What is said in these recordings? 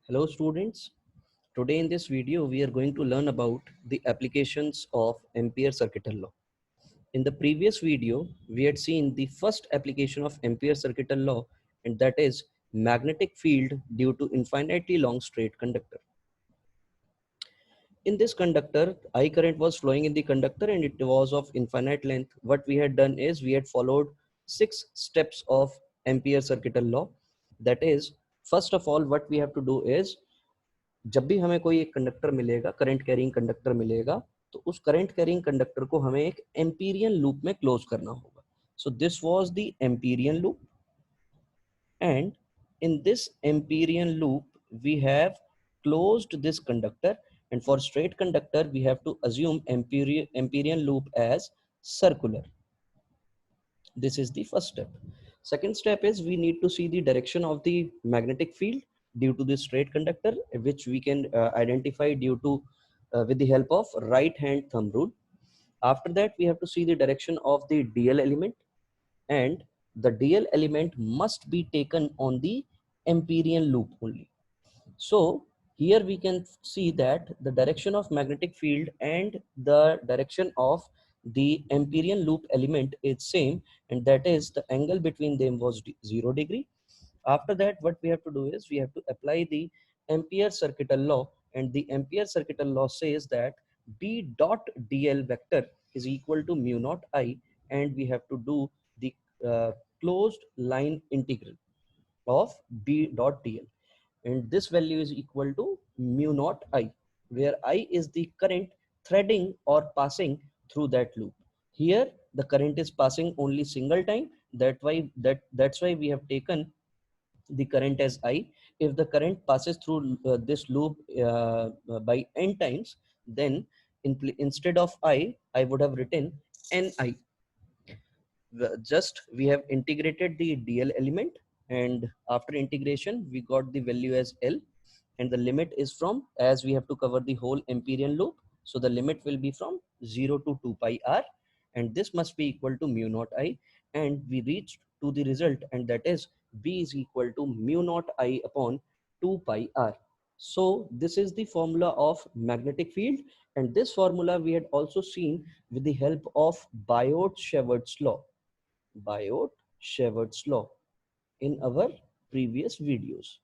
Hello students, today in this video we are going to learn about the applications of Ampere circuital law. In the previous video we had seen the first application of Ampere circuital law, and that is magnetic field due to infinitely long straight conductor. In this conductor, I current was flowing in the conductor and it was of infinite length. What we had done is we had followed 6 steps of Ampere circuital law. That is, first of all what we have to do is, जब भी हमें कोई एक conductor मिलेगा, current carrying conductor मिलेगा, तो उस current carrying conductor को हमें एक एम्पीरियन लूप में क्लोज करना होगा. So this was the Amperian loop, and in this Amperian loop we have closed this conductor, and for straight conductor we have to assume Amperian loop as circular. This is the first step. Second step is we need to see the direction of the magnetic field due to the straight conductor, which we can identify due to with the help of right hand thumb rule. After that, we have to see the direction of the DL element, and the DL element must be taken on the Amperian loop only. So here we can see that the direction of magnetic field and the direction of the Amperian loop element is same, and that is the angle between them was 0 degree. After that, what we have to do is we have to apply the Ampere circuital law, and the Ampere circuital law says that B dot dl vector is equal to mu naught I, and we have to do the closed line integral of B dot dl, and this value is equal to mu naught I, where I is the current threading or passing through that loop. Here the current is passing only single time, that's why we have taken the current as I. If the current passes through this loop by n times, then instead of I would have written Ni. Just we have integrated the DL element, and after integration we got the value as L, and the limit is from, as we have to cover the whole Amperian loop, so the limit will be from 0 to 2 pi r, and this must be equal to mu naught I, and we reached to the result, and that is B is equal to mu naught I upon 2 pi r. So this is the formula of magnetic field, and this formula we had also seen with the help of Biot-Savart's law. Biot-Savart's law in our previous videos.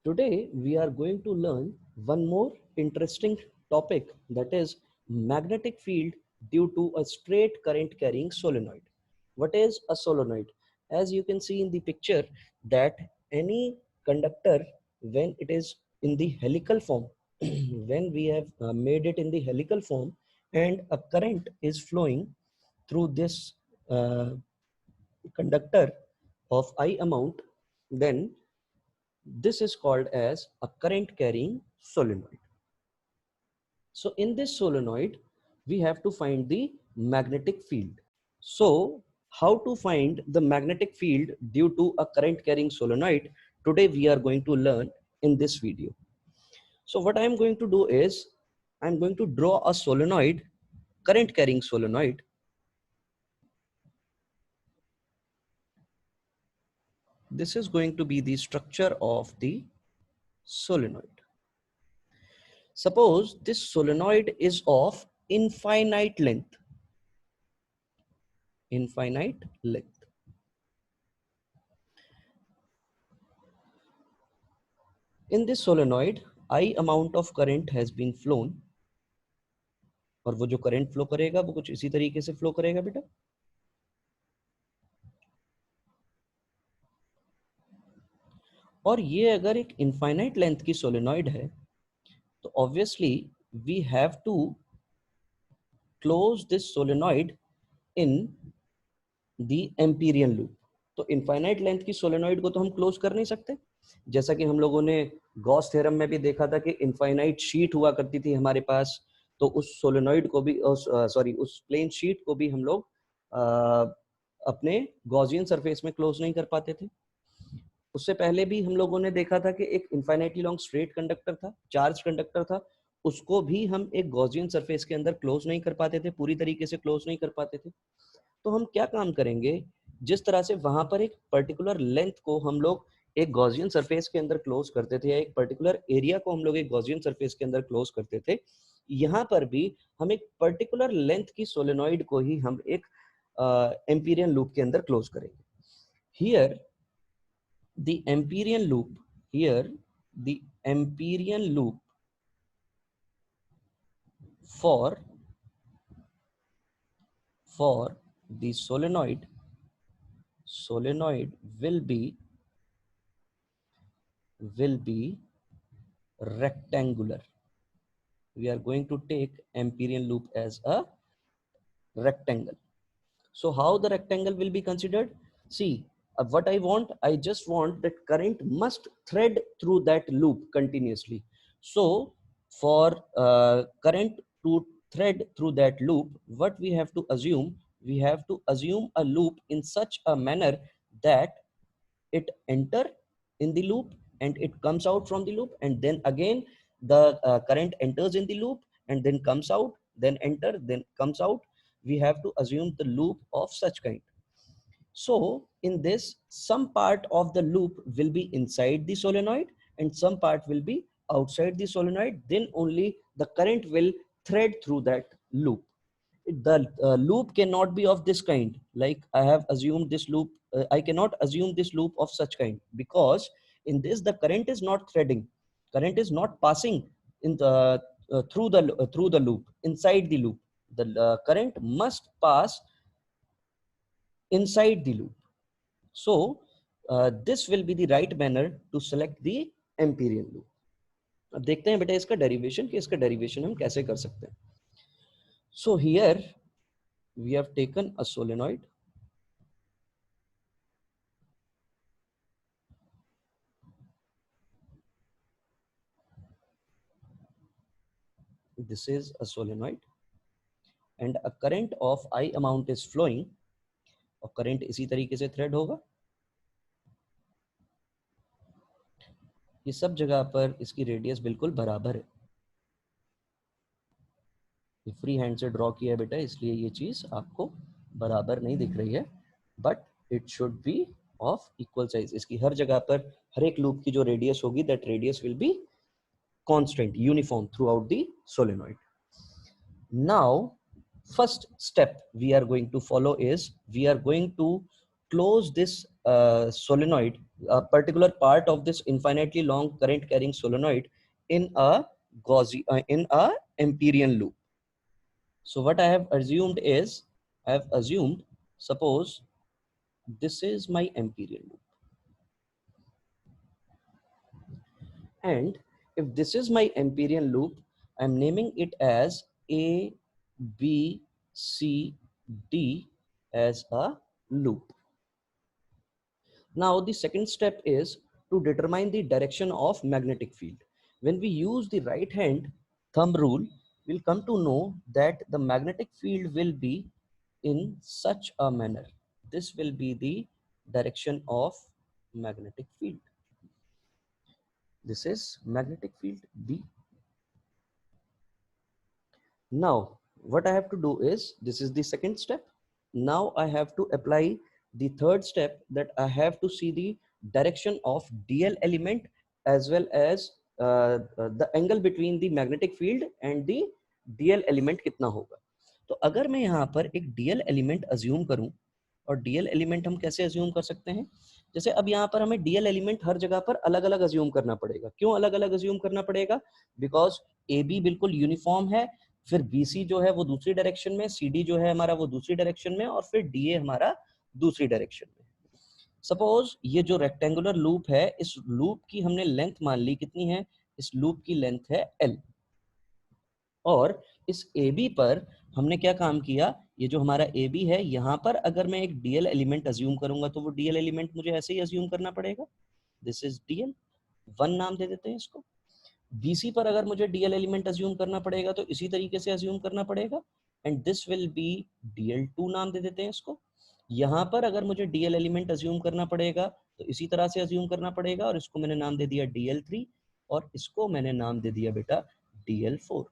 Today we are going to learn one more interesting topic, that is magnetic field due to a straight current carrying solenoid. What is a solenoid? As you can see in the picture, that any conductor, when it is in the helical form, when we have made it in the helical form and a current is flowing through this uh, conductor of I amount, then this is called as a current carrying solenoid. So in this solenoid, we have to find the magnetic field. So how to find the magnetic field due to a current carrying solenoid? Today we are going to learn in this video. So what I am going to do is, I am going to draw a solenoid, current carrying solenoid. This is going to be the structure of the solenoid. Suppose this solenoid is of infinite length. Infinite length. In this solenoid, I amount of current has been flown, और वो जो current flow करेगा वो कुछ इसी तरीके से flow करेगा बेटा. और ये अगर एक इनफाइनाइट लेंथ की सोलेनॉइड है, तो obviously we have to close this solenoid in the Amperian loop. तो इनफाइनाइट लेंथ की सोलेनॉइड को तो हम क्लोज कर नहीं सकते, जैसा कि हम लोगों ने गॉस थ्योरम में भी देखा था कि इनफाइनाइट शीट हुआ करती थी हमारे पास, तो उस सोलेनॉइड को भी उस प्लेन शीट को भी हम लोग अपने गॉसियन सरफेस में क्लोज नहीं कर पाते थे. उससे पहले भी हम लोगों ने देखा था कि एक इनफाइनाइटली लॉन्ग स्ट्रेट कंडक्टर था, चार्ज कंडक्टर था, उसको भी हम एक गॉसियन सरफेस के अंदर क्लोज नहीं कर पाते थे, पूरी तरीके से क्लोज नहीं कर पाते थे. तो हम क्या काम करेंगे, जिस तरह से वहां पर एक पर्टिकुलर लेंथ को हम लोग एक गॉसियन सरफेस के अंदर क्लोज करते थे या एक पर्टिकुलर एरिया को हम लोग एक गॉसियन सरफेस के अंदर क्लोज करते थे, यहाँ पर भी हम एक पर्टिकुलर लेंथ की सोलेनॉइड को ही हम एक एम्पीरियन लूप के अंदर क्लोज करेंगे. Here the Amperian loop, here the Amperian loop for the solenoid will be rectangular. We are going to take Amperian loop as a rectangle. So how the rectangle will be considered? See, what I just want that current must thread through that loop continuously. So for current to thread through that loop, what we have to assume? We have to assume a loop in such a manner that it enter in the loop and it comes out from the loop, and then again the current enters in the loop and then comes out, then enter, then comes out. We have to assume the loop of such kind. So in this, some part of the loop will be inside the solenoid and some part will be outside the solenoid. Then only the current will thread through that loop. The loop cannot be of this kind. Like I have assumed this loop, I cannot assume this loop of such kind, because in this the current is not threading, current is not passing in the through the loop, inside the loop. The current must pass inside the loop. So this will be the right manner to select the Amperian loop. अब देखते हैं बेटा इसका derivation कि इसका derivation हम कैसे कर सकते हैं. So here we have taken a solenoid. This is a solenoid and a current of I amount is flowing. और करंट इसी तरीके से थ्रेड होगा. ये सब जगह पर इसकी रेडियस बिल्कुल बराबर है. ये फ्री हैंड से ड्रॉ किया है बेटा, इसलिए ये चीज आपको बराबर नहीं दिख रही है, but it should be of equal size. इसकी हर जगह पर हर एक लूप की जो रेडियस होगी, that radius will be constant, uniform through out the solenoid. Now first step we are going to follow is we are going to close this solenoid, a particular part of this infinitely long current carrying solenoid, in a in a Amperian loop. So what I have assumed is, I have assumed, suppose this is my Amperian loop, and if this is my Amperian loop, I'm naming it as A, B, C, D as a loop. Now the second step is to determine the direction of magnetic field. When we use the right hand thumb rule, we'll come to know that the magnetic field will be in such a manner. This will be the direction of magnetic field. This is magnetic field B. Now what I have to do is, this is the second step. Now I have to apply the third step, that I have to see the direction of DL element as well as the angle between the magnetic field and the DL element कितना होगा. तो अगर मैं यहाँ पर एक DL element assume करूँ, और DL element हम कैसे assume कर सकते हैं, जैसे अब यहाँ पर हमें DL element हर जगह पर अलग अलग assume करना पड़ेगा. क्यों अलग अलग assume करना पड़ेगा? बिकॉज AB बिल्कुल यूनिफॉर्म है, फिर BC जो है वो दूसरी डायरेक्शन में, CD जो है हमारा वो दूसरी डायरेक्शन में, और फिर DA हमारा दूसरी डायरेक्शन में. सपोज ये जो रेक्टेंगुलर लूप है, इस लूप की हमने लेंथ मान ली कितनी है, इस लूप की लेंथ है L. और इस AB पर हमने क्या काम किया, ये जो हमारा AB है, यहाँ पर अगर मैं एक DL एलिमेंट अज्यूम करूंगा तो वो DL एलिमेंट मुझे ऐसे ही अज्यूम करना पड़ेगा. दिस इज DL 1 नाम दे देते हैं इसको. BC पर अगर मुझे DL एलिमेंट अज्यूम करना पड़ेगा तो इसी तरीके से अज्यूम करना पड़ेगा, and this will B DL2 नाम दे देते हैं इसको. यहाँ पर अगर मुझे DL एलिमेंट अज्यूम करना पड़ेगा तो इसी तरह से अज्यूम करना पड़ेगा, और इसको मैंने नाम दे दिया DL3 और इसको मैंने नाम दे दिया बेटा DL4.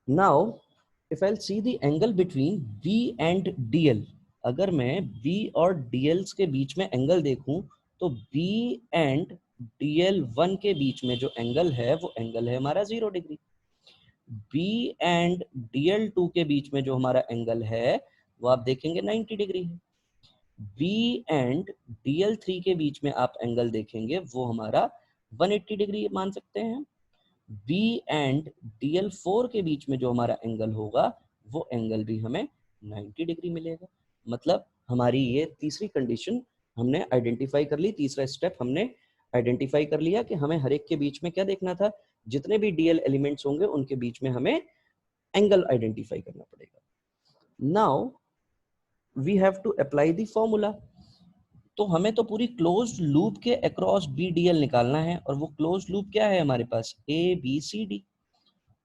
Now if I'll see the angle between B and DL, अगर मैं B और DL के बीच में एंगल देखूं तो B एंड DL1 के बीच में जो एंगल है वो एंगल है हमारा 0 डिग्री। B एंड DL2 के बीच में जो हमारा एंगल है वो आप देखेंगे 90 डिग्री है। B एंड DL3 के बीच में आप एंगल देखेंगे वो हमारा 180 डिग्री मान सकते हैं। B एंड DL4 के बीच में जो हमारा एंगल होगा वो एंगल भी हमें 90 डिग्री मिलेगा। मतलब हमारी ये तीसरी कंडीशन हमने आइडेंटिफाई कर ली, तीसरा स्टेप हमने आइडेंटिफाई कर लिया कि हमें हर एक के बीच में क्या देखना था, जितने भी DL एलिमेंट्स होंगे उनके बीच में हमें एंगल आइडेंटिफाई करना पड़ेगा। Now we have to apply the formula. तो हमें तो पूरी क्लोज्ड लूप के अक्रॉस BDL निकालना है, और वो क्लोज्ड लूप क्या है हमारे पास, ABCD।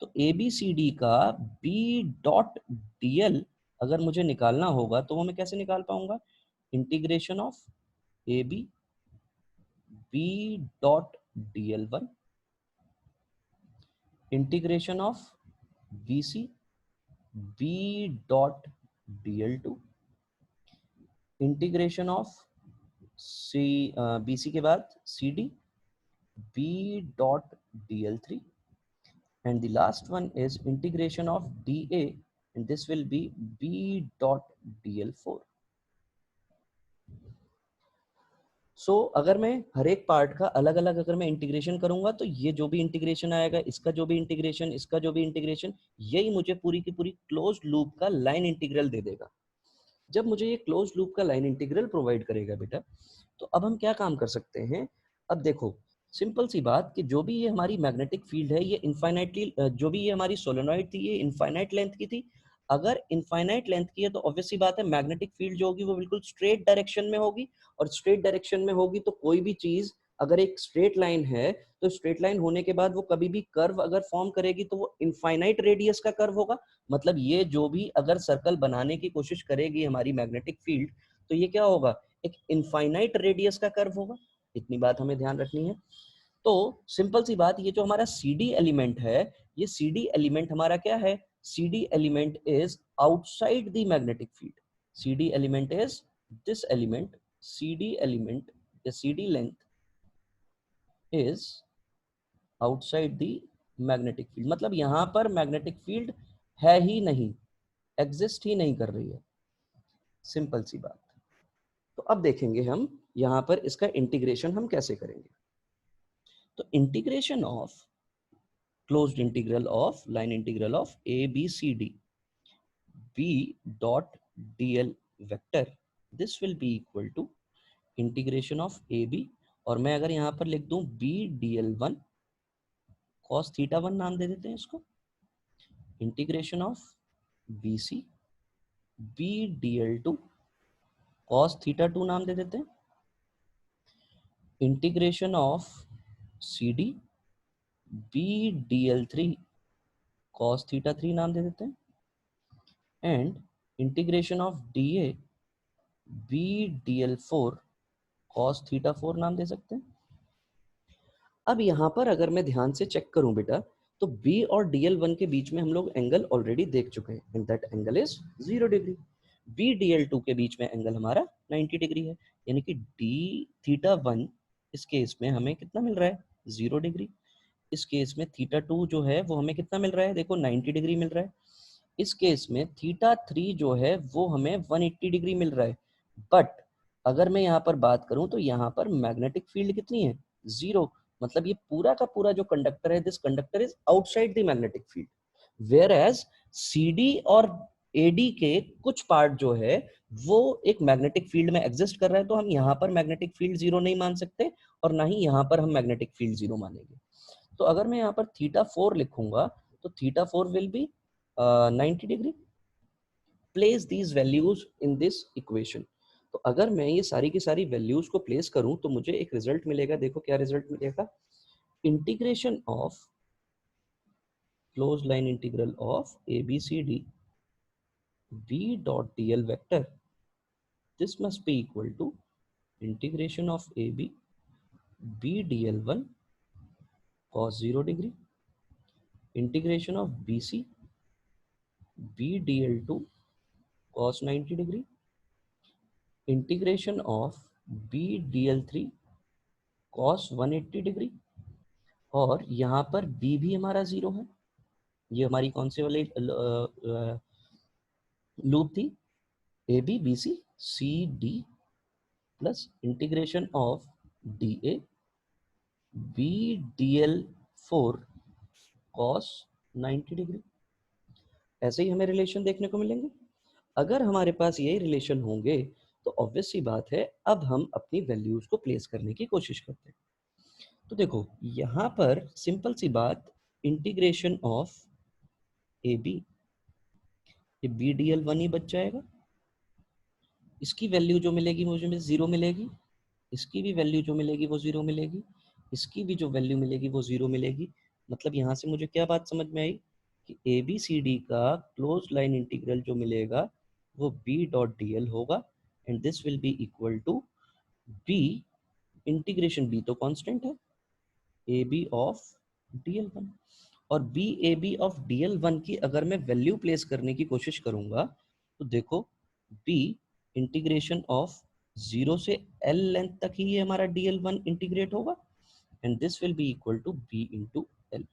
तो ABCD का B.DL अगर मुझे निकालना होगा तो वो मैं कैसे निकाल पाऊंगा, integration of AB B.DL1 integration of BC B.DL2 integration of BC के बाद CD B.DL3 and the last one is integration of dA, and this will be B.DL4. सो अगर मैं हर एक पार्ट का अलग अलग अगर मैं इंटीग्रेशन करूंगा तो ये जो भी इंटीग्रेशन आएगा, इसका जो भी इंटीग्रेशन, इसका जो भी इंटीग्रेशन, यही मुझे पूरी की पूरी क्लोज्ड लूप का लाइन इंटीग्रल दे देगा। जब मुझे ये क्लोज्ड लूप का लाइन इंटीग्रल प्रोवाइड करेगा बेटा, तो अब हम क्या काम कर सकते हैं। अब देखो सिंपल सी बात कि जो भी ये हमारी मैग्नेटिक फील्ड है ये इनफाइनाइटली, जो भी ये हमारी सोलेनॉइड थी ये इनफाइनाइट लेंथ की थी। अगर इनफाइनाइट लेंथ की है तो ऑब्वियस सी बात है मैग्नेटिक फील्ड जो होगी वो बिल्कुल स्ट्रेट डायरेक्शन में होगी, और स्ट्रेट डायरेक्शन में होगी तो कोई भी चीज अगर एक स्ट्रेट लाइन है तो स्ट्रेट लाइन होने के बाद वो कभी भी कर्व अगर फॉर्म करेगी तो वो इनफाइनाइट रेडियस का कर्व होगा। मतलब ये जो भी अगर सर्कल बनाने की कोशिश करेगी हमारी मैग्नेटिक फील्ड, तो ये क्या होगा, एक इनफाइनाइट रेडियस का कर्व होगा। इतनी बात हमें ध्यान रखनी है। तो सिंपल सी बात, ये जो हमारा CD एलिमेंट है, ये CD एलिमेंट हमारा क्या है, CD element is outside the magnetic field. CD element is this element, CD element या CD length is outside the magnetic field. मतलब यहां पर मैग्नेटिक फील्ड है ही नहीं, एग्जिस्ट ही नहीं कर रही है, सिंपल सी बात। तो अब देखेंगे हम यहां पर इसका इंटीग्रेशन हम कैसे करेंगे। तो integration of closed integral of line integral of ABCD B.DL vector, this will be equal to integration of AB, और मैं अगर यहाँ पर लिख दूं BDL1 cos थीटा 1 नाम दे देते हैं इसको, integration of BC BDL2 cos theta 2 नाम दे देते हैं, integration of CD BDL3 cos theta 3 नाम दे देते हैं, and integration of DA BDL4 cos theta 4 नाम दे सकते हैं। अब यहाँ पर अगर मैं ध्यान से चेक करूं बेटा, तो B और DL1 के बीच में हम लोग एंगल ऑलरेडी देख चुके हैं, and that angle is 0 degree. B DL2 के बीच में एंगल हमारा 90 डिग्री है, यानी कि D थीटा 1 इस केस में हमें कितना मिल रहा है, 0 डिग्री। इस केस में थीटा 2 जो है वो हमें कितना मिल रहा है, देखो 90 डिग्री मिल रहा है। इस केस में थीटा 3 जो है वो हमें 180 डिग्री मिल रहा है। बट अगर मैं यहाँ पर बात करूं तो यहाँ पर मैग्नेटिक फील्ड कितनी है, 0। मतलब ये पूरा का पूरा जो कंडक्टर है, this conductor is outside the magnetic field, whereas CD और AD के कुछ पार्ट जो है वो एक मैग्नेटिक फील्ड में एग्जिस्ट कर रहा है। तो हम यहाँ पर मैग्नेटिक फील्ड 0 नहीं मान सकते, और ना ही यहाँ पर हम मैग्नेटिक फील्ड 0 मानेंगे। तो अगर मैं यहाँ पर थीटा 4 लिखूंगा तो theta 4 will be 90 degree. Place these values in this equation. तो अगर मैं ये सारी की सारी वैल्यूज को प्लेस करूं तो मुझे एक रिजल्ट मिलेगा। देखो क्या रिजल्ट मिलेगा, integration of close line integral of ABCD B.DL vector, this must be equal to integration of AB BDL1 cos 0 degree, integration of BC BDL2 cos 90 degree, integration of B D L three cos 180 degree, और यहाँ पर B भी हमारा zero है। ये हमारी कौन सी वाली लूप थी? A B B C C D plus integration of D A B D L four cos 90 degree. ऐसे ही हमें रिलेशन देखने को मिलेंगे। अगर हमारे पास यही रिलेशन होंगे तो ऑब्वियस सी बात है, अब हम अपनी वैल्यूज को प्लेस करने की कोशिश करते हैं। तो देखो यहाँ पर सिंपल सी बात, इंटीग्रेशन ऑफ ए बी, ये बी डी एल वन ही बच जाएगा। इसकी वैल्यू जो मिलेगी मुझे जीरो मिलेगी, इसकी भी वैल्यू जो मिलेगी वो जीरो मिलेगी, इसकी भी जो वैल्यू मिलेगी वो जीरो मिलेगी। मतलब यहाँ से मुझे क्या बात समझ में आई कि ए बी सी डी का क्लोज लाइन इंटीग्रल जो मिलेगा वो बी डॉट डी एल होगा, and this will be equal to B integration, B तो कांस्टेंट है, A B of D L one. और B A B of D L one की अगर मैं वैल्यू प्लेस करने की कोशिश करूंगा तो देखो बी इंटीग्रेशन ऑफ जीरो से एल लेंथ तक ही ये हमारा डी एल वन इंटीग्रेट होगा, and this will be equal to B into L.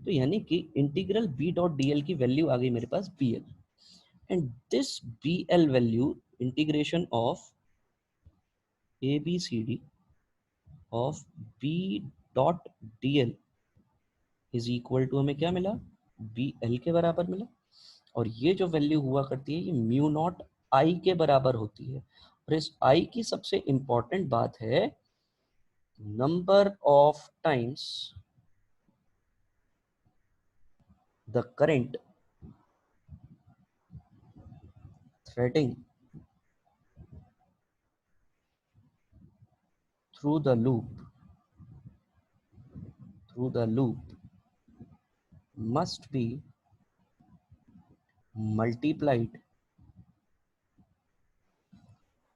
तो यानी कि integral B dot D L की वैल्यू आ गई मेरे पास B L, and this B L value integration of A B C D of B dot D L is equal to हमें क्या मिला? बी एल के बराबर मिला। और ये जो वैल्यू हुआ करती है ये म्यू नॉट आई के बराबर होती है। और इस आई की सबसे इंपॉर्टेंट बात है number of times the current threading through the loop must be multiplied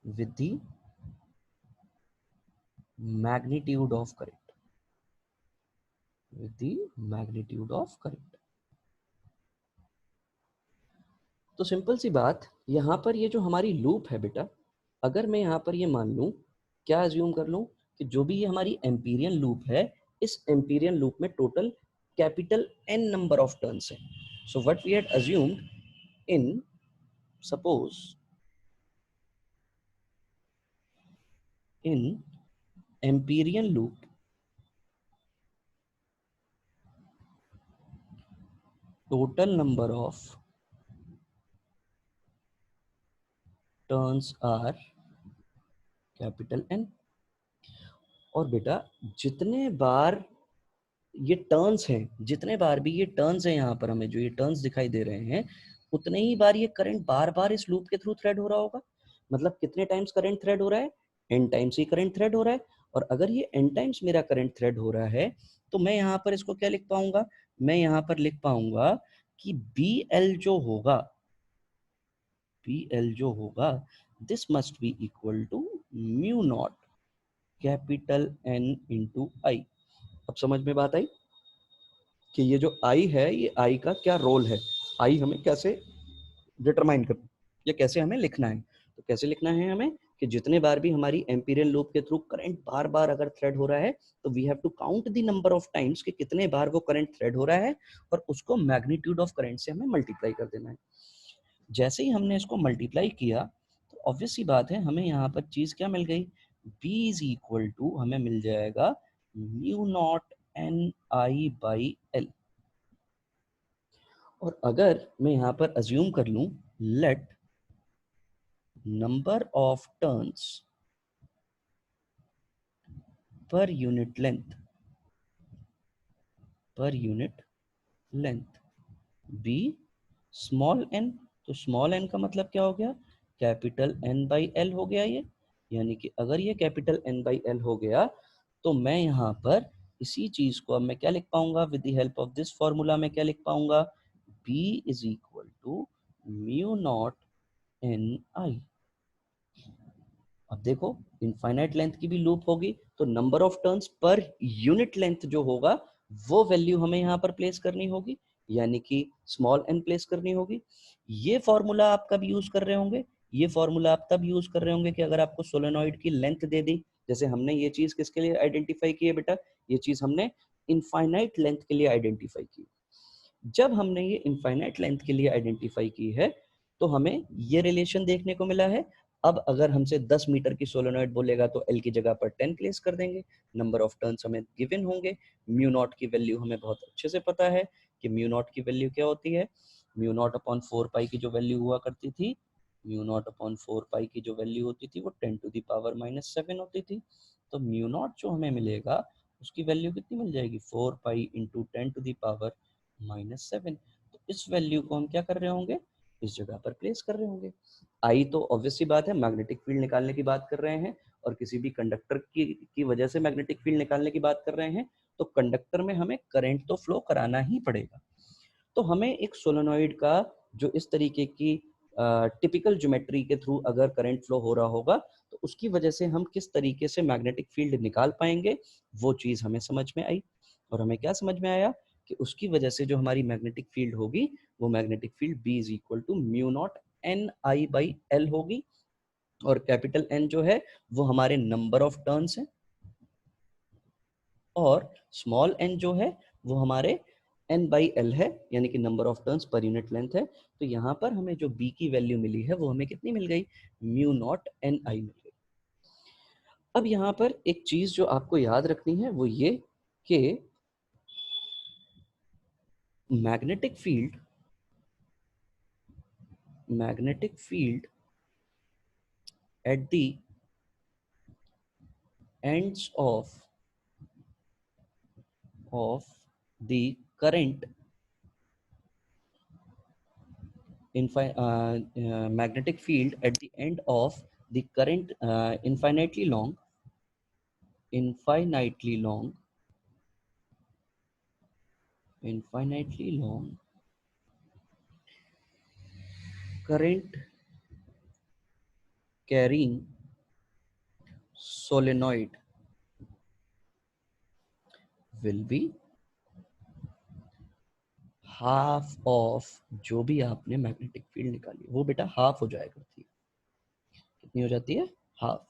with the magnitude of current, तो सिंपल सी बात, यहाँ पर ये जो हमारी लूप है बेटा, अगर मैं यहाँ पर ये मान लूँ, क्या अज्यूम कर लूँ कि जो भी ये हमारी एम्पीरियन लूप है, इस एम्पीरियन लूप में total capital n number of turns है। So what we had assumed in, suppose in Amperian loop total number of turns are capital N। और बेटा जितने बार ये टर्न्स हैं, जितने बार भी ये टर्न्स हैं, यहाँ पर हमें जो ये टर्न्स दिखाई दे रहे हैं, उतने ही बार ये करंट बार बार इस लूप के थ्रू थ्रेड हो रहा होगा। मतलब कितने टाइम्स करंट थ्रेड हो रहा है? n टाइम्स ही करंट थ्रेड हो रहा है। और अगर ये n टाइम्स मेरा करंट थ्रेड हो रहा है तो मैं यहाँ पर इसको क्या लिख पाऊंगा? मैं यहाँ पर लिख पाऊंगा कि BL जो होगा this must be equal to mu not capital N into I. अब समझ में बात आई कि ये जो आई है, ये आई का क्या रोल है, आई हमें कैसे डिटरमाइन करना, या कैसे हमें लिखना है। तो कैसे लिखना है हमें कि जितने बार भी हमारी एम्पीरियल लूप के थ्रू करंट बार बार अगर थ्रेड हो रहा है तो we have to count the number of times कि कितने बार वो करंट थ्रेड हो रहा है, और उसको मैग्नीट्यूड ऑफ करंट से हमें मल्टीप्लाई कर देना है। जैसे ही हमने इसको मल्टीप्लाई किया तो ऑब्वियस सी बात है हमें यहाँ पर चीज क्या मिल गई? B इज इक्वल टू हमें मिल जाएगा mu not N I by L. और अगर मैं यहाँ पर अज्यूम कर लूं let number of turns per unit length be small n, तो स्मॉल n का मतलब क्या हो गया? कैपिटल N बाई एल हो गया ये। यानी कि अगर ये कैपिटल N बाई एल हो गया तो मैं यहाँ पर इसी चीज को अब मैं क्या लिख पाऊंगा? With the help of this formula मैं क्या लिख पाऊंगा? B is equal to mu not N I. अब देखो इनफाइनाइट लेंथ की भी लूप होगी तो number of turns per unit length जो होगा वो वैल्यू हमें यहाँ पर प्लेस करनी होगी, यानी कि स्मॉल n प्लेस करनी होगी। ये फॉर्मूला आप कब यूज कर रहे होंगे? ये फॉर्मूला आप तब यूज कर रहे होंगे कि अगर आपको सोलेनॉइड की लेंथ दे दी, जैसे हमने ये चीज किसके लिए आइडेंटिफाई की है बेटा, ये चीज हमने इनफाइनाइट लेंथ के लिए आइडेंटिफाई की। जब हमने ये इनफाइनाइट लेंथ के लिए आइडेंटिफाई की है तो हमें ये रिलेशन देखने को मिला है। अब अगर हमसे 10 मीटर की सोलेनॉइड बोलेगा तो एल की जगह पर 10 प्लेस कर देंगे, नंबर ऑफ टर्न्स हमें गिवन होंगे, म्यू नॉट की वैल्यू हमें बहुत अच्छे से पता है कि म्यू नॉट की वैल्यू क्या होती है। म्यू नॉट अपॉन 4 पाई की जो वैल्यू हुआ करती थी, म्यू नॉट अपॉन 4 पाई की जो वैल्यू होती थी वो 10 टू द पावर -7 होती थी। तो म्यू नॉट जो हमें मिलेगा उसकी वैल्यू कितनी मिल जाएगी, 4 pi into 10 to the power -7। तो इस वैल्यू को हम क्या कर रहे होंगे, इस जगह पर प्लेस कर रहे होंगे। आई तो ऑब्वियस सी बात है, मैग्नेटिक फील्ड निकालने की बात कर रहे हैं और किसी भी कंडक्टर की वजह से मैग्नेटिक फील्ड निकालने की बात कर रहे हैं, तो कंडक्टर में हमें करंट तो फ्लो कराना ही पड़ेगा। तो हमें एक सोलेनॉइड का जो इस तरीके की टिपिकल ज्योमेट्री के थ्रू अगर करंट फ्लो हो रहा होगा तो उसकी वजह से हम किस तरीके से मैग्नेटिक फील्ड निकाल पाएंगे, वो चीज हमें समझ में आई। और हमें क्या समझ में आया कि उसकी वजह से जो हमारी मैग्नेटिक फील्ड होगी वो magnetic field B is equal to mu naught NI/L होगी। और कैपिटल N जो है वो हमारे नंबर ऑफ टर्न्स है और स्मॉल n जो है वो हमारे N/L है, यानी कि number of turns per unit length है। तो यहाँ पर हमें जो B की वैल्यू मिली है वो हमें कितनी मिल गई, म्यू नॉट NI मिल गई। अब यहाँ पर एक चीज जो आपको याद रखनी है वो ये कि magnetic field at the ends of the current magnetic field at the end of the current infinitely long current carrying solenoid will be half of जो भी आपने मैग्नेटिक फील्ड निकाली वो बेटा हाफ हो जाया करती है। कितनी हो जाती है, हाफ।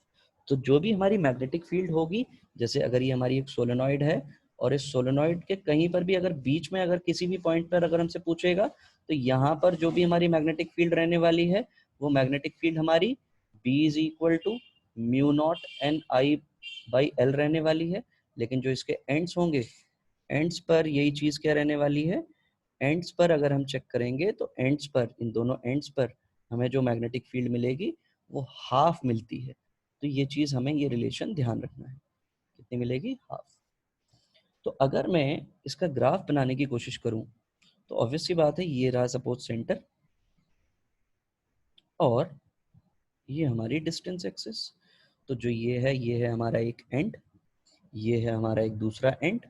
तो जो भी हमारी मैग्नेटिक फील्ड होगी, जैसे अगर ये हमारी एक सोलेनॉइड है और इस सोलेनॉइड के कहीं पर भी अगर बीच में अगर किसी भी पॉइंट पर अगर हमसे पूछेगा तो यहाँ पर जो भी हमारी मैग्नेटिक फील्ड रहने वाली है वो मैग्नेटिक फील्ड हमारी B is equal to mu naught NI/L रहने वाली है। लेकिन जो इसके एंड्स होंगे, एंड्स पर यही चीज क्या रहने वाली है, एंड्स पर अगर हम चेक करेंगे तो एंड्स पर, इन दोनों एंड्स पर हमें जो मैग्नेटिक फील्ड मिलेगी वो हाफ मिलती है। तो ये चीज हमें ये रिलेशन ध्यान रखना है, कितनी मिलेगी, हाफ। तो अगर मैं इसका ग्राफ बनाने की कोशिश करूं तो ऑब्वियस सी बात है ये रहा सपोज सेंटर और ये हमारी डिस्टेंस एक्सिस। तो जो ये है हमारा एक एंड, ये है हमारा एक दूसरा एंड।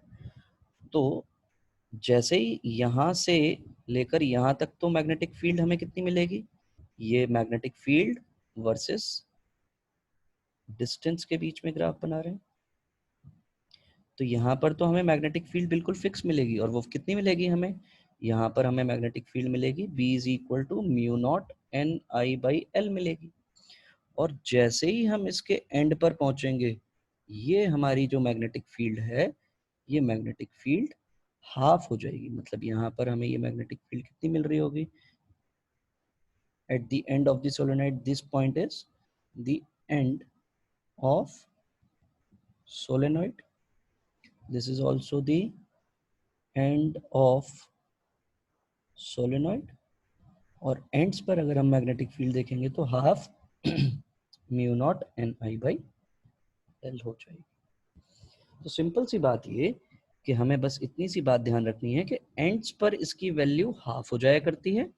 तो जैसे ही यहां से लेकर यहां तक तो मैग्नेटिक फील्ड हमें कितनी मिलेगी, ये मैग्नेटिक फील्ड वर्सेस डिस्टेंस के बीच में ग्राफ बना रहे हैं। तो यहाँ पर तो हमें मैग्नेटिक फील्ड बिल्कुल फिक्स मिलेगी और वो कितनी मिलेगी हमें, यहाँ पर हमें मैग्नेटिक फील्ड मिलेगी B is equal to mu naught NI/L मिलेगी। और जैसे ही हम इसके एंड पर पहुंचेंगे ये हमारी जो मैग्नेटिक फील्ड है ये मैग्नेटिक फील्ड हाफ हो जाएगी। मतलब यहाँ पर हमें ये मैग्नेटिक फील्ड कितनी मिल रही होगी, at the end of the solenoid this point is the end of solenoid, this is also the end of solenoid। और एंड्स पर अगर हम मैग्नेटिक फील्ड देखेंगे तो हाफ म्यू नॉट NI/L हो जाएगी। तो सिंपल सी बात ये कि हमें बस इतनी सी बात ध्यान रखनी है कि एंड्स पर इसकी वैल्यू हाफ हो जाया करती है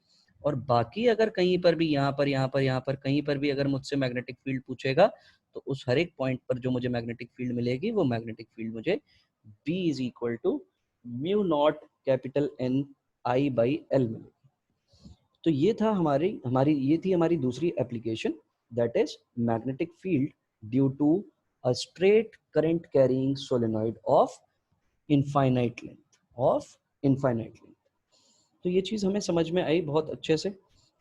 और बाकी अगर कहीं पर भी यहाँ पर कहीं पर भी अगर मुझसे मैग्नेटिक फील्ड पूछेगा तो उस हर एक पॉइंट पर जो मुझे मैग्नेटिक फील्ड मिलेगी वो मैग्नेटिक फील्ड मुझे B is equal to mu not capital NI/L मिलेगी। तो ये था ये थी हमारी दूसरी application, that is magnetic field due to a straight current carrying solenoid of infinite length. तो ये चीज हमें समझ में आई बहुत अच्छे से।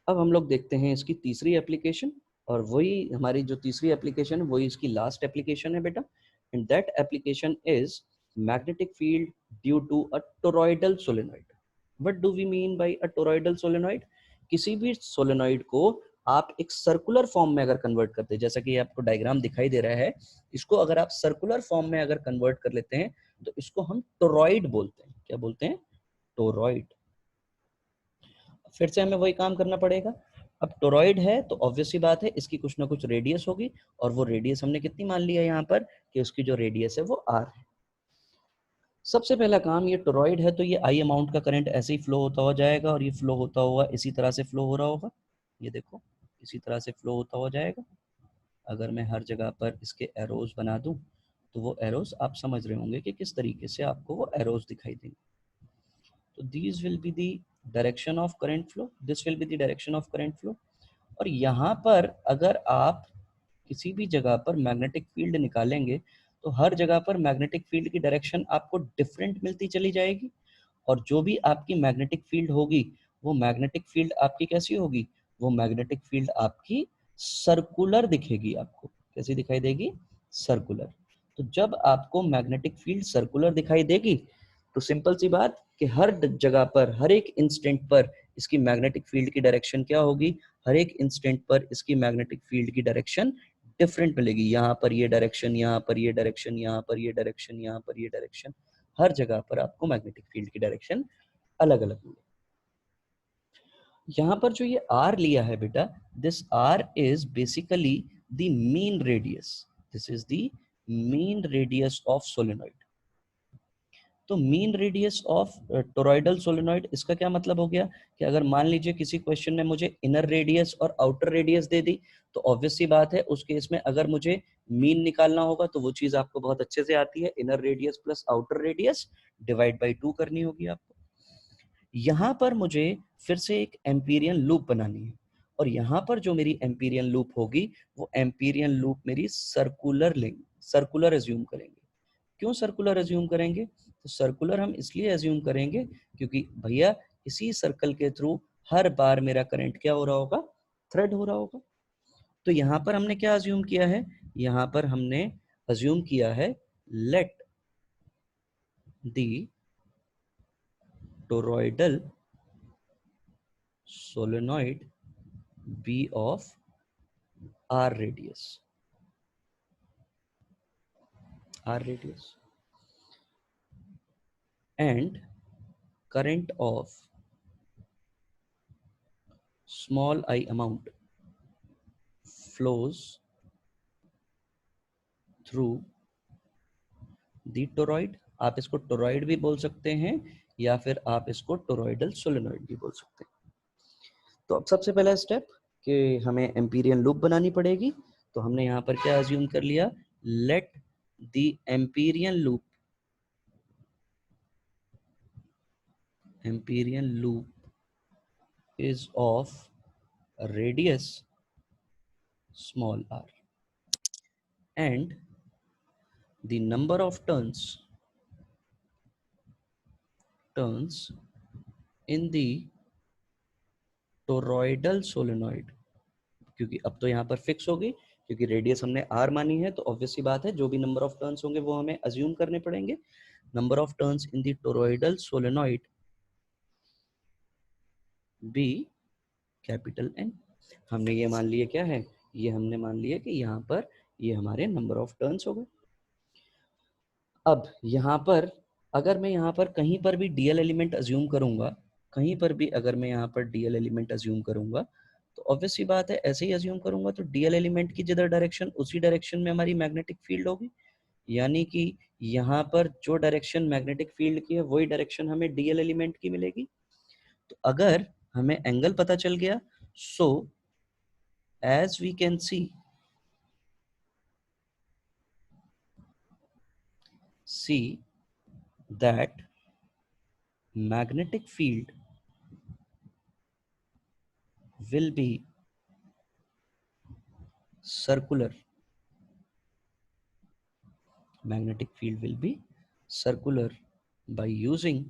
अब हम लोग देखते हैं इसकी तीसरी एप्लीकेशन, और वही हमारी जो तीसरी एप्लीकेशन है वही इसकी लास्ट एप्लीकेशन है बेटा, and that application is magnetic field due to a toroidal solenoid. What do we mean by a toroidal solenoid? किसी भी सोलेनॉइड को आप एक सर्कुलर फॉर्म में अगर कन्वर्ट करते हैं, जैसा कि आपको डायग्राम दिखाई दे रहा है, इसको अगर आप सर्कुलर फॉर्म में अगर कन्वर्ट कर लेते हैं तो इसको हम टोरॉइड बोलते हैं। क्या बोलते हैं? टोरॉइड। फिर से हमें वही काम करना पड़ेगा। अब टोरॉइड है तो ऑब्वियस सी बात है इसकी कुछ ना कुछ रेडियस होगी, और वो रेडियस हमने कितनी मान लिया यहाँ पर कि उसकी जो रेडियस है वो आर है। सबसे पहला काम, ये टोरॉइड है तो ये आई अमाउंट का करंट ऐसे ही फ्लो होता हुआ जाएगा, और ये फ्लो होता हुआ इसी तरह से फ्लो हो रहा होगा। ये देखो इसी तरह से फ्लो होता हुआ जाएगा। अगर मैं हर जगह पर इसके एरोज बना दूं तो वो एरोज आप समझ रहे होंगे कि किस तरीके से आपको वो एरोज दिखाई देंगे। तो these will be the direction of current flow, this will be the direction of current flow। और यहाँ पर अगर आप किसी भी जगह पर मैग्नेटिक फील्ड निकालेंगे तो हर जगह पर मैग्नेटिक फील्ड की डायरेक्शन आपको डिफरेंट मिलती चली जाएगी, और जो भी आपकी मैग्नेटिक फील्ड होगी वो मैग्नेटिक फील्ड आपकी कैसी होगी? वो मैग्नेटिक फील्ड आपकी सर्कुलर दिखेगी। आपको कैसी दिखाई देगी? सर्कुलर। तो जब आपको मैग्नेटिक फील्ड सर्कुलर दिखाई देगी तो सिंपल सी बात कि हर जगह पर हर एक इंस्टेंट पर इसकी मैग्नेटिक फील्ड की डायरेक्शन क्या होगी? हर एक इंस्टेंट पर इसकी मैग्नेटिक फील्ड की डायरेक्शन डिफरेंट मिलेगी। यहाँ पर ये डायरेक्शन, यहाँ पर ये डायरेक्शन, यहाँ पर ये डायरेक्शन, यहाँ पर ये डायरेक्शन, हर जगह पर आपको मैग्नेटिक फील्ड की डायरेक्शन अलग अलग मिलेगी। यहाँ पर जो ये आर लिया है बेटा, this R is basically the mean radius, this is the mean radius of solenoid. तो mean radius of toroidal solenoid, इसका क्या मतलब हो गया कि अगर मान लीजिए किसी क्वेश्चन ने मुझे इनर रेडियस और आउटर रेडियस दे दी, तो ऑब्वियस सी बात है उस केस में अगर मुझे मीन निकालना होगा तो वो चीज आपको बहुत अच्छे से आती है, inner radius plus outer radius divide by 2 करनी होगी आपको। यहाँ पर मुझे फिर से एक एम्पीरियन लूप बनानी है, और यहाँ पर जो मेरी एम्पीरियन लूप होगी वो एम्पीरियन लूप मेरी सर्कुलर लेंगे, सर्कुलर एज्यूम करेंगे। क्यों सर्कुलर एज्यूम करेंगे? तो सर्कुलर हम इसलिए एज्यूम करेंगे क्योंकि भैया इसी सर्कल के थ्रू हर बार मेरा करंट क्या हो रहा होगा? थ्रेड हो रहा होगा। तो यहाँ पर हमने क्या एज्यूम किया है? यहाँ पर हमने एज्यूम किया है let the toroidal solenoid be of R radius, R radius, and current of small I amount flows through the toroid। आप इसको टोरॉइड भी बोल सकते हैं या फिर आप इसको टोरॉइडल सोलेनॉइड भी बोल सकते हैं। तो अब सबसे पहला स्टेप कि हमें एम्पीरियन लूप बनानी पड़ेगी। तो हमने यहाँ पर क्या अज्यूम कर लिया? Let the Amperian loop is of radius small r, and the number of turns in the toroidal solenoid. क्योंकि अब तो यहाँ पर फिक्स होगी, क्योंकि रेडियस हमने आर मानी है, तो ऑब्वियस सी बात है जो भी नंबर ऑफ टर्न्स होंगे वो हमें अज्यूम करने पड़ेंगे। Number of turns in the toroidal solenoid be capital N. हमने ये मान लिया क्या है? ये हमने मान लिया कि यहाँ पर ये हमारे नंबर ऑफ टर्न्स हो गए। अब यहाँ पर अगर मैं यहाँ पर कहीं पर भी डीएल एलिमेंट अज्यूम करूंगा, कहीं पर भी अगर मैं यहाँ पर डीएल एलिमेंट अज्यूम करूंगा, तो ऑब्वियस सी बात है ऐसे ही अज्यूम करूंगा तो डीएल एलिमेंट की जिधर डायरेक्शन उसी डायरेक्शन में हमारी मैग्नेटिक फील्ड होगी। यानी कि यहाँ पर जो डायरेक्शन मैग्नेटिक फील्ड की है वही डायरेक्शन हमें डीएल एलिमेंट की मिलेगी। तो अगर हमें एंगल पता चल गया, so as we can see that magnetic field will be circular, magnetic field will be circular by using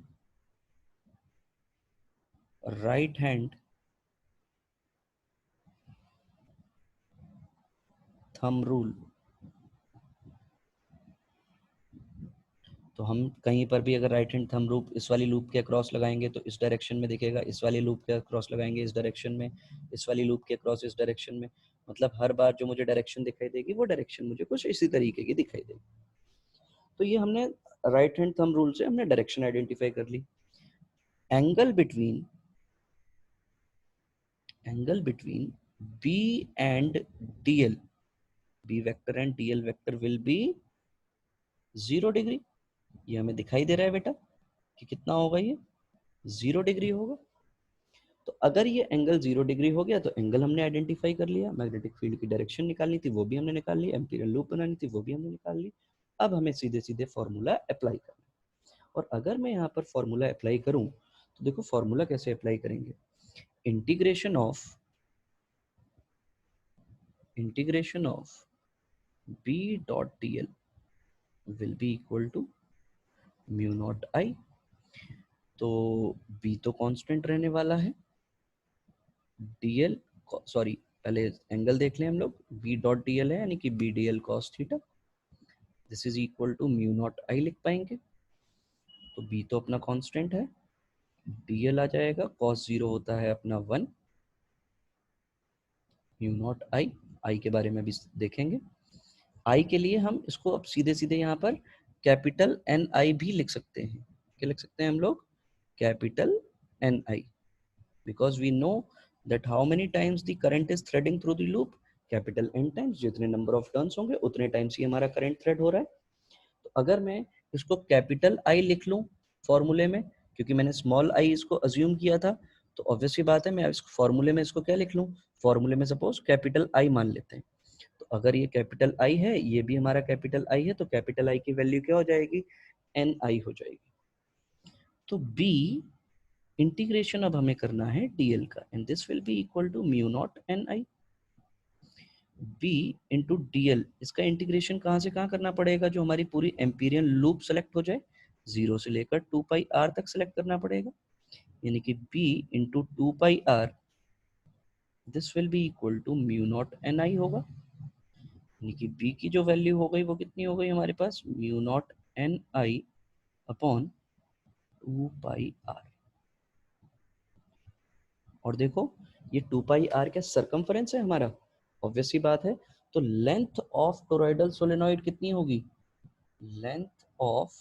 right hand thumb rule, तो हम कहीं पर भी अगर राइट हैंड थंब लूप इस वाली लूप के अक्रॉस लगाएंगे तो इस डायरेक्शन में दिखेगा, इस वाली लूप के अक्रॉस लगाएंगे इस डायरेक्शन में, इस वाली लूप के अक्रॉस इस डायरेक्शन में, मतलब हर बार जो मुझे डायरेक्शन दिखाई देगी वो डायरेक्शन मुझे कुछ इसी तरीके की दिखाई देगी। तो ये हमने राइट हैंड थंब रूल से हमने डायरेक्शन आइडेंटिफाई कर ली। Angle between B and DL, B vector and DL vector will be 0 degree. ये हमें दिखाई दे रहा है बेटा कि कितना होगा, ये 0 डिग्री होगा। तो अगर ये एंगल 0 डिग्री हो गया तो एंगल हमने आइडेंटिफाई कर लिया, मैग्नेटिक फील्ड की डायरेक्शन निकालनी थी वो भी हमने निकाल ली, एम्पीरियल लूप बनानी थी वो भी हमने निकाल ली। अब हमें सीधे सीधे फॉर्मूला अप्लाई करना है। और अगर मैं यहाँ पर फॉर्मूला अप्लाई करूँ तो देखो फॉर्मूला कैसे अप्लाई करेंगे, integration of B dot DL will be equal to mu naught I। तो B तो कांस्टेंट रहने वाला है, DL सॉरी पहले एंगल देख लें हम लोग, B डॉट DL है यानी कि B DL cos theta, this is equal to mu naught I लिख पाएंगे। तो B तो अपना कांस्टेंट है, DL आ जाएगा, cos 0 होता है अपना 1, म्यू नॉट I के बारे में भी देखेंगे। I के लिए हम इसको अब सीधे सीधे यहाँ पर कैपिटल NI भी लिख सकते हैं। क्या लिख सकते हैं हम लोग, capital NI, because we know that how many times the current is threading through the loop, capital N times, जितने नंबर ऑफ टर्न्स होंगे उतने टाइम्स ही हमारा करंट थ्रेड हो रहा है। तो अगर मैं इसको कैपिटल I लिख लूं फॉर्मूले में, क्योंकि मैंने स्मॉल I इसको अज्यूम किया था, तो ऑब्वियसली बात है मैं इस फॉर्मूले में इसको क्या लिख लूं, फॉर्मूले में सपोज कैपिटल I मान लेते हैं। तो अगर ये कैपिटल I है, ये भी हमारा कैपिटल I है, तो कैपिटल I की वैल्यू क्या हो जाएगी, NI हो जाएगी। तो B इंटीग्रेशन अब हमें करना है DL का, and this will be equal to mu naught NI। B into DL, इसका इंटीग्रेशन कहाँ से कहाँ करना पड़ेगा, जो हमारी पूरी एम्पीरियन लूप सेलेक्ट हो जाए, 0 से लेकर 2 पाई R तक सेलेक्ट करना पड़ेगा, यानी कि B into 2 pi R, this will be equal to mu naught NI होगा, यानी कि B की जो वैल्यू हो गई वो कितनी हो गई हमारे पास, mu naught NI upon 2 pi R। और देखो ये 2 पाई R क्या सरकमफरेंस है हमारा, ऑब्वियस सी बात है। तो लेंथ ऑफ टोरॉइडल सोलेनॉइड कितनी होगी, लेंथ ऑफ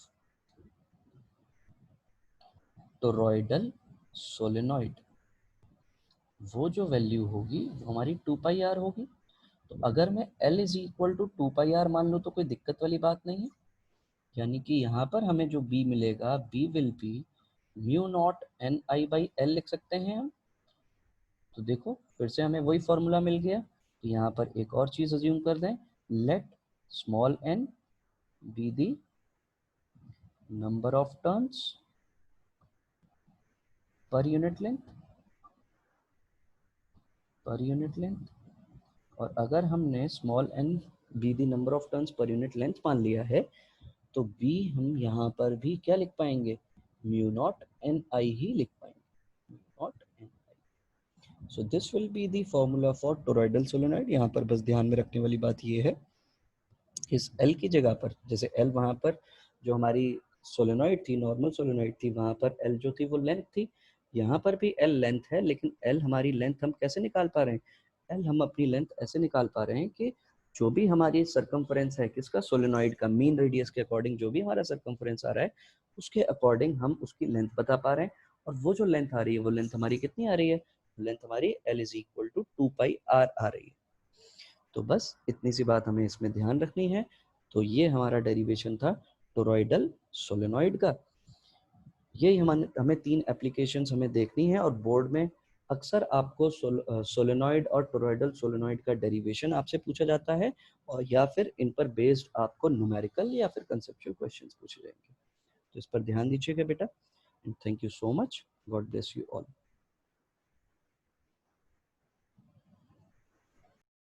टोरॉइडल सोलेनॉइड, वो जो वैल्यू होगी वो हमारी 2 पाई R होगी। तो अगर मैं L is equal to 2 pi R मान लूँ तो कोई दिक्कत वाली बात नहीं है, यानी कि यहाँ पर हमें जो B मिलेगा, B will be mu naught NI by L लिख सकते हैं हम। तो देखो फिर से हमें वही फॉर्मूला मिल गया। तो यहाँ पर एक और चीज अज्यूम कर दें, let small n be the number of turns per unit length, और अगर हमने small n be the number of turns per unit length मान लिया है, तो b हम यहाँ पर भी क्या लिख पाएंगे, म्यू नॉट NI ही लिख पाएंगे, not NI। So this will be the formula for toroidal solenoid. यहाँ पर बस ध्यान में रखने वाली बात ये है, इस L की जगह पर, जैसे L वहाँ पर जो हमारी सोलेनॉइड थी, नॉर्मल सोलेनॉइड थी, वहाँ पर L जो थी वो लेंथ थी, यहाँ पर भी L लेंथ है, लेकिन L हमारी लेंथ हम कैसे निकाल पा रहे हैं, L हम अपनी लेंथ ऐसे निकाल पा रहे हैं कि जो भी हमारी सरकमफरेंस है किसका, सोलेनॉइड का, मीन रेडियस के अकॉर्डिंग जो भी हमारा सरकमफरेंस आ रहा है उसके अकॉर्डिंग हम उसकी लेंथ बता पा रहे हैं। और वो जो लेंथ आ रही है वो लेंथ हमारी कितनी आ रही है, लेंथ हमारी L is equal to 2 pi R आ रही है। तो बस इतनी सी बात हमें इसमें ध्यान रखनी है। तो ये हमारा डेरिवेशन था टोरॉइडल सोलेनॉइड का। ये हमें 3 एप्लीकेशंस हमें देखनी है, और बोर्ड में अक्सर आपको सोलेनॉइड और टोरॉइडल सोलेनॉइड का डेरिवेशन आपसे पूछा जाता है, और या फिर इन पर बेस्ड आपको न्यूमेरिकल या फिर कंसेप्चुअल क्वेश्चंस पूछे जाएंगे। तो इस पर ध्यान दीजिएगा बेटा, and thank you so much, God bless you all.